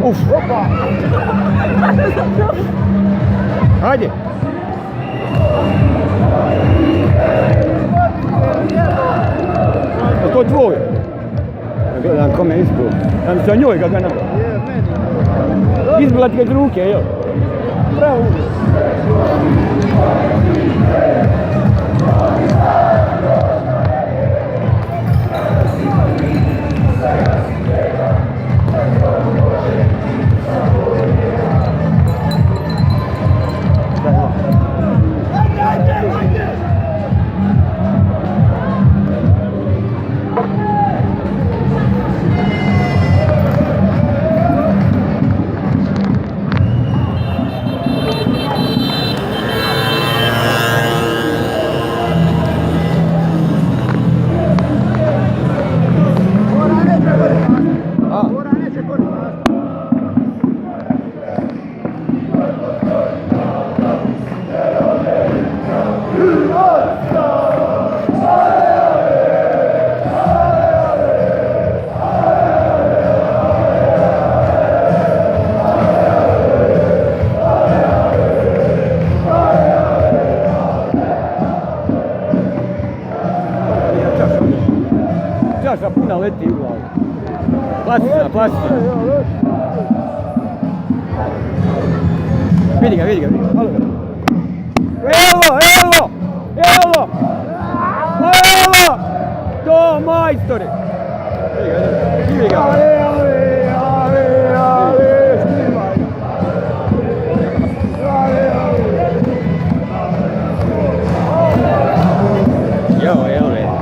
Uf. Hajde. To je tvoj. Gledam kome izbilo. Ja mi sa njoj ga gledam. Izbila ti ga iz ruke, jel? Bravo. Čaša puna leti u glavu. Plastična, plastična. Vidi ga, vidi ga, vidi ga. Malo ga. Evo, evo! Evo! Evo! To majstore! Vidi ga, vidi ga. Evo, evo, evo.